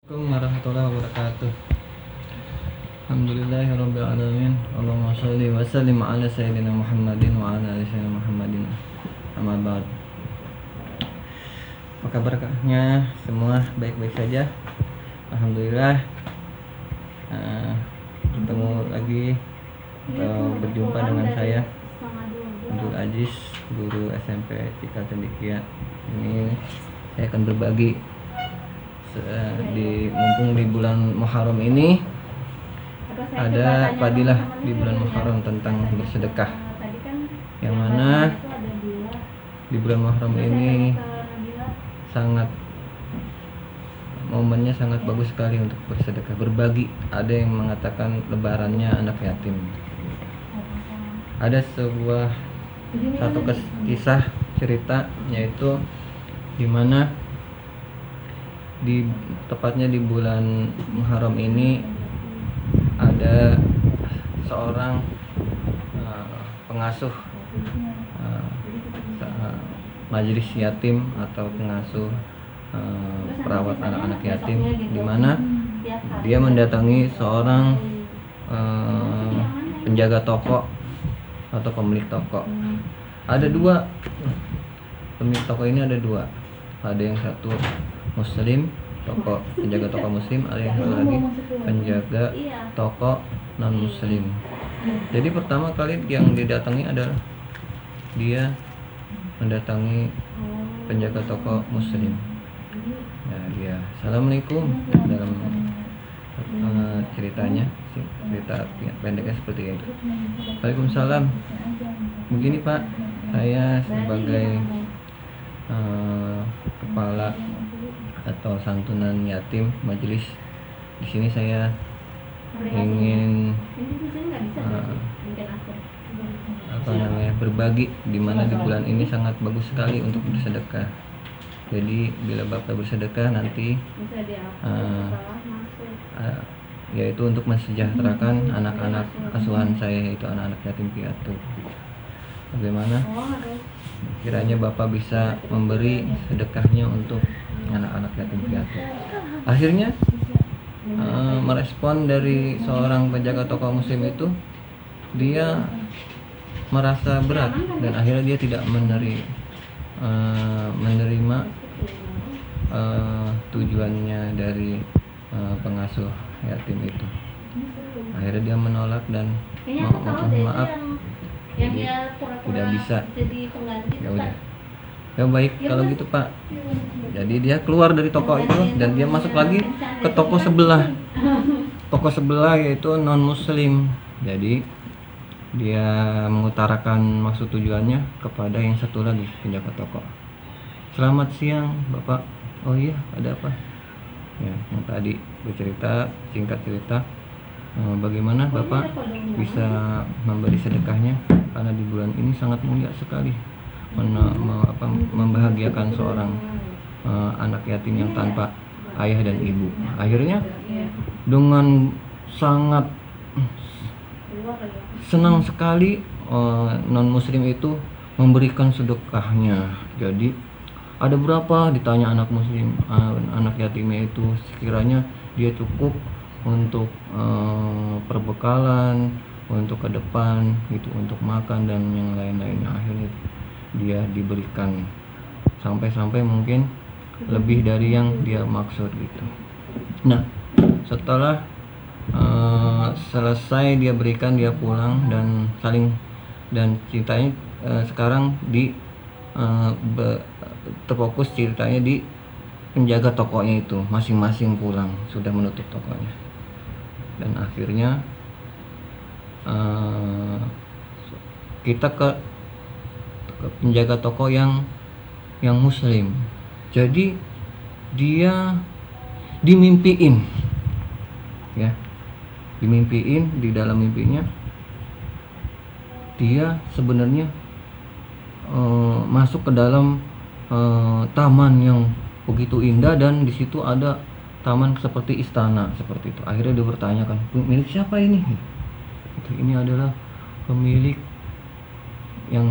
Assalamualaikum warahmatullahi wabarakatuh. Alhamdulillahirrabbilalamin. Allahumma sholli wa sallim ala sayyidina Muhammadin wa ala ali sayyidina Muhammadin. Amma ba'd. Apa kabarnya semua? Baik-baik saja. Alhamdulillah. Bertemu lagi atau berjumpa dengan saya Abdul Aziz, guru SMP Etika Cendekia. Ini saya akan berbagi mumpung di bulan Muharram ini ada fadilah di bulan Muharram tentang bersedekah, yang mana di bulan Muharram ini momennya sangat bagus sekali untuk bersedekah, berbagi. Ada yang mengatakan lebarannya anak yatim. Ada satu kisah cerita, yaitu dimana tepatnya di bulan Muharram ini ada seorang pengasuh majelis yatim atau pengasuh perawat anak-anak yatim, di mana dia mendatangi seorang penjaga toko atau pemilik toko. Ada dua pemilik toko ini, ada dua. Ada yang satu muslim, penjaga toko muslim, ada yang satu lagi penjaga toko non muslim. Jadi pertama kali yang didatangi adalah dia mendatangi penjaga toko muslim. Ya, dia assalamualaikum dalam ceritanya, cerita pendeknya seperti itu. Waalaikumsalam. Begini Pak, saya sebagai kepala atau santunan yatim majelis di sini, saya ingin berbagi, di mana di bulan ini sangat bagus sekali untuk bersedekah. Jadi bila Bapak bersedekah nanti yaitu untuk mensejahterakan anak-anak asuhan saya, yaitu anak-anak yatim piatu. Bagaimana kiranya Bapak bisa memberi sedekahnya untuk anak-anak yatim piatu. Akhirnya merespon dari seorang penjaga toko muslim itu, dia merasa berat dan akhirnya dia tidak menerima tujuannya dari pengasuh yatim itu. Akhirnya dia menolak dan mohon maaf, tidak bisa. Ya udah, ya baik kalau gitu Pak. Jadi dia keluar dari toko itu dan dia masuk lagi ke toko sebelah yaitu non muslim. Jadi dia mengutarakan maksud tujuannya kepada yang satu lagi, penjaga toko. Selamat siang Bapak. Oh iya, ada apa? Ya, yang tadi bercerita, singkat cerita, bagaimana Bapak bisa memberi sedekahnya, karena di bulan ini sangat mulia sekali membahagiakan seorang anak yatim yang tanpa ayah dan ibu. Akhirnya dengan sangat senang sekali non muslim itu memberikan sedekahnya. Jadi ada berapa, ditanya anak muslim, anak yatimnya itu sekiranya dia cukup untuk perbekalan, untuk ke depan gitu, untuk makan dan yang lain-lainnya. Akhirnya dia diberikan sampai mungkin lebih dari yang dia maksud gitu. Nah, setelah selesai dia berikan, dia pulang dan ceritanya sekarang terfokus ceritanya di penjaga tokonya itu, masing-masing pulang sudah menutup tokonya. Dan akhirnya kita ke penjaga toko yang muslim. Jadi dia dimimpiin, ya, di dalam mimpinya dia sebenarnya masuk ke dalam taman yang begitu indah, dan di situ ada taman seperti istana seperti itu. Akhirnya dia bertanyakan, milik siapa ini? Ini adalah pemilik yang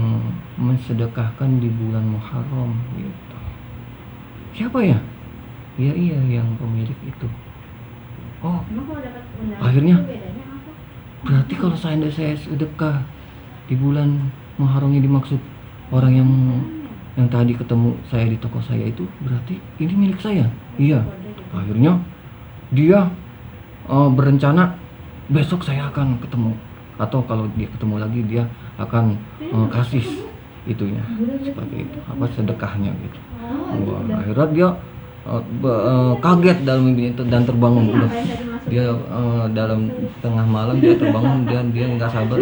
mensedekahkan di bulan Muharram gitu. Siapa ya? Ya iya, yang pemilik itu. Akhirnya berarti kalau saya sedekah di bulan Muharram ini, dimaksud orang yang tadi ketemu saya di toko saya itu berarti ini milik saya. Iya. Akhirnya dia berencana besok saya akan ketemu, atau kalau dia ketemu lagi dia akan kasih itunya, seperti itu, apa, sedekahnya gitu. Wah, akhirnya dia kaget dalam mimpi itu dan terbangun. Udah dia dalam tengah malam dia terbangun dan dia nggak sabar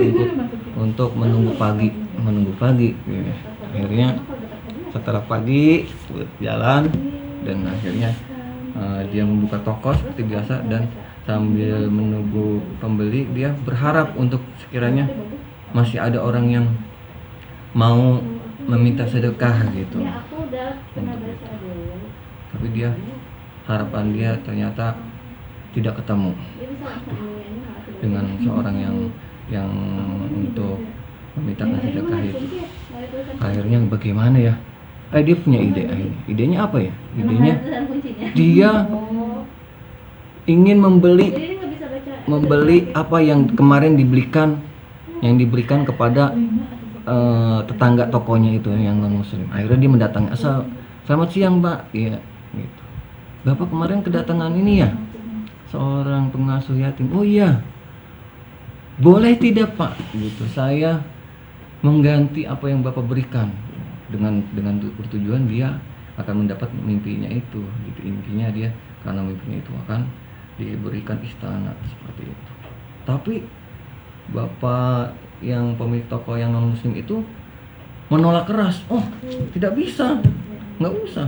untuk menunggu pagi gitu. Akhirnya setelah pagi jalan, dan akhirnya dia membuka toko seperti biasa, dan sambil menunggu pembeli dia berharap untuk sekiranya masih ada orang yang mau meminta sedekah gitu. Tapi harapan dia ternyata tidak ketemu dengan seorang yang untuk memintakan sedekah itu. Akhirnya bagaimana ya? Dia punya ide. Idenya apa ya? Idenya dia ingin membeli apa yang kemarin diberikan kepada tetangga tokonya itu yang non muslim. Akhirnya dia mendatangi, selamat siang Pak, iya gitu. Bapak kemarin kedatangan ini ya, seorang pengasuh yatim. Oh iya, boleh tidak Pak gitu, saya mengganti apa yang Bapak berikan, dengan bertujuan dia akan mendapat mimpinya itu gitu. Intinya dia karena mimpinya itu akan diberikan istana seperti itu. Tapi bapak yang pemilik toko yang non muslim itu menolak keras. Oh, tidak bisa, nggak usah,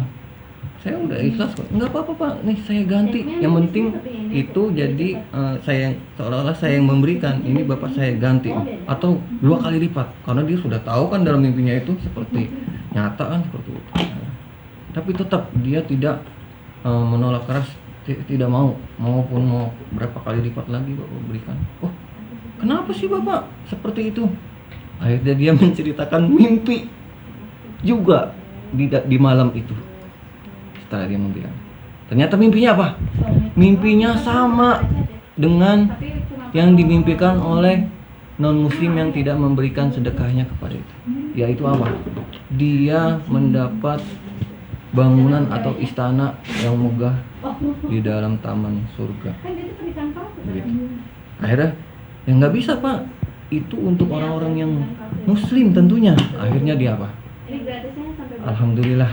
saya udah ikhlas kok. Nggak apa-apa Pak, nih saya ganti, yang penting itu jadi saya seolah-olah saya yang memberikan, ini bapak saya ganti atau 2 kali lipat, karena dia sudah tahu kan dalam mimpinya itu seperti nyata kan seperti itu. Tapi tetap dia tidak menolak keras, tidak mau berapa kali lipat lagi bapak berikan. Oh, kenapa sih bapak seperti itu? Akhirnya dia menceritakan mimpi juga di malam itu. Setelah dia membilang, ternyata mimpinya apa? Mimpinya sama dengan yang dimimpikan oleh non muslim yang tidak memberikan sedekahnya kepada itu. Yaitu apa? Dia mendapat bangunan atau istana yang megah di dalam taman surga. Begitu. Akhirnya ya nggak bisa Pak, itu untuk orang-orang yang muslim tentunya. Akhirnya dia apa? Alhamdulillah,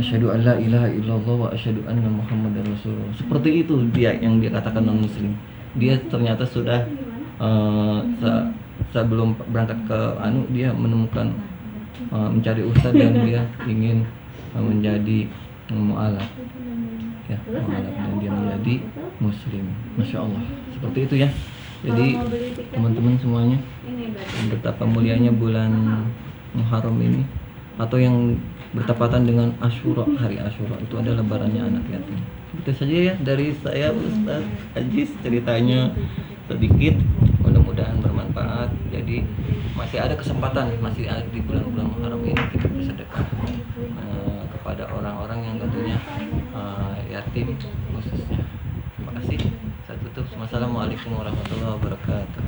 asyhadu an la ilaha illallah wa asyhadu anna muhammadar rasulullah. Seperti itu dia yang dia katakan non muslim. Dia ternyata sudah sebelum berangkat ke dia menemukan mencari ustadz dan dia ingin menjadi mu'alaf ya, dan dia menjadi muslim. Masya Allah, seperti itu ya. Jadi teman-teman semuanya, betapa mulianya bulan Muharram ini, atau yang bertepatan dengan Asyura, hari Asyura itu adalah lebarannya anak yatim. Itu saja ya dari saya, Ustaz Ajis, ceritanya sedikit, mudah-mudahan bermanfaat. Jadi masih ada kesempatan, masih ada di bulan-bulan Muharram ini kita bersedekah kepada orang-orang yang tentunya yatim khususnya. Terima kasih. Saya tutup. Wassalamualaikum warahmatullahi wabarakatuh.